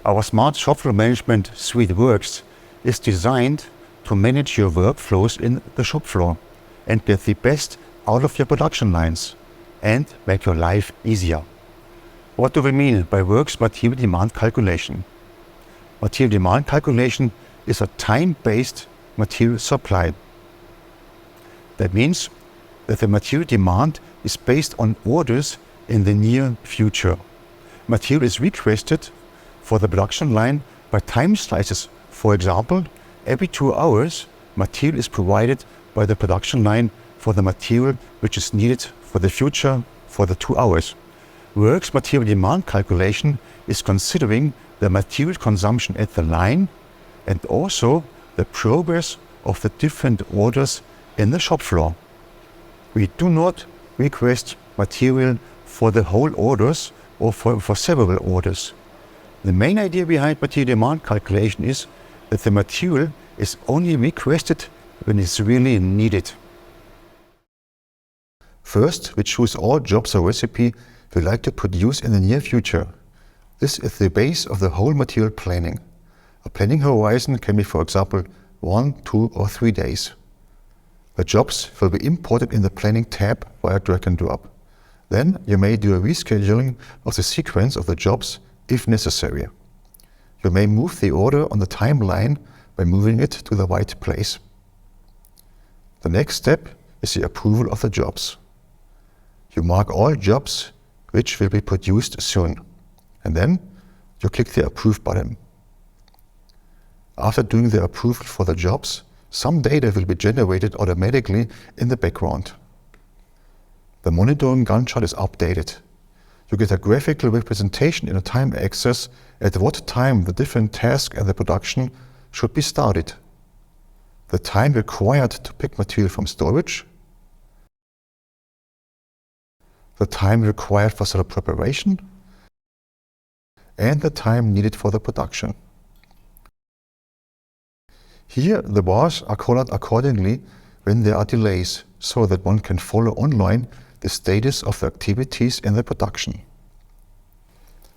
Our smart shop floor management suite Works is designed to manage your workflows in the shop floor and get the best out of your production lines and make your life easier. What do we mean by Works material demand calculation? Material demand calculation is a time-based material supply. That means that the material demand is based on orders in the near future. Material is requested for the production line by time slices. For example, every 2 hours, material is provided by the production line for the material which is needed for the future for the 2 hours. Works material demand calculation is considering the material consumption at the line and also the progress of the different orders in the shop floor. We do not request material for the whole orders or for several orders. The main idea behind material demand calculation is that the material is only requested when it's really needed. First, we choose all jobs or recipe we like to produce in the near future. This is the base of the whole material planning. A planning horizon can be, for example, 1, 2 or 3 days. The jobs will be imported in the planning tab via drag and drop. Then you may do a rescheduling of the sequence of the jobs if necessary. You may move the order on the timeline by moving it to the right place. The next step is the approval of the jobs. You mark all jobs which will be produced soon, and then you click the Approve button. After doing the approval for the jobs, some data will be generated automatically in the background. The monitoring Gantt chart is updated. You get a graphical representation in a time axis at what time the different tasks and the production should be started. The time required to pick material from storage, the time required for setup preparation, and the time needed for the production. Here the bars are colored accordingly when there are delays, so that one can follow online the status of the activities in the production.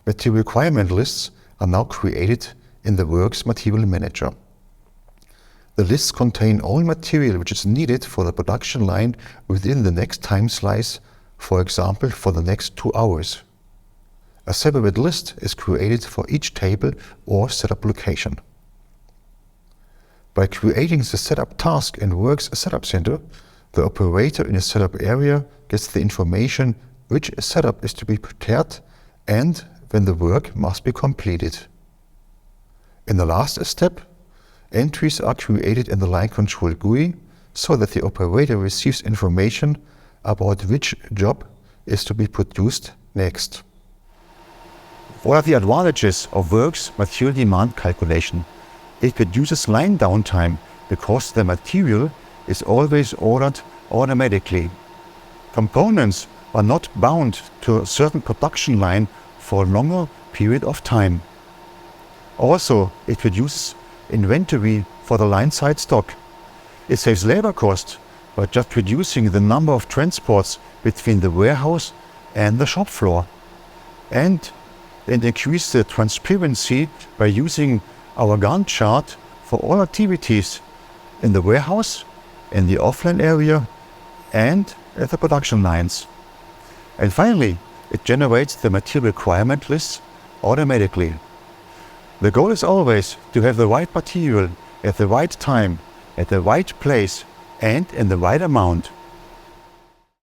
Material requirement lists are now created in the Works Material Manager. The lists contain all material which is needed for the production line within the next time slice, for example for the next 2 hours. A separate list is created for each table or setup location. By creating the setup task in Works Setup Center, the operator in a setup area gets the information which setup is to be prepared and when the work must be completed. In the last step, entries are created in the line control GUI so that the operator receives information about which job is to be produced next. What are the advantages of Works material demand calculation? It reduces line downtime because the material is always ordered automatically. Components are not bound to a certain production line for a longer period of time. Also, it reduces inventory for the line side stock. It saves labor cost by just reducing the number of transports between the warehouse and the shop floor. And it increases the transparency by using our Gantt chart for all activities in the warehouse, in the offline area, and at the production lines. And finally, it generates the material requirement lists automatically. The goal is always to have the right material at the right time, at the right place, and in the right amount.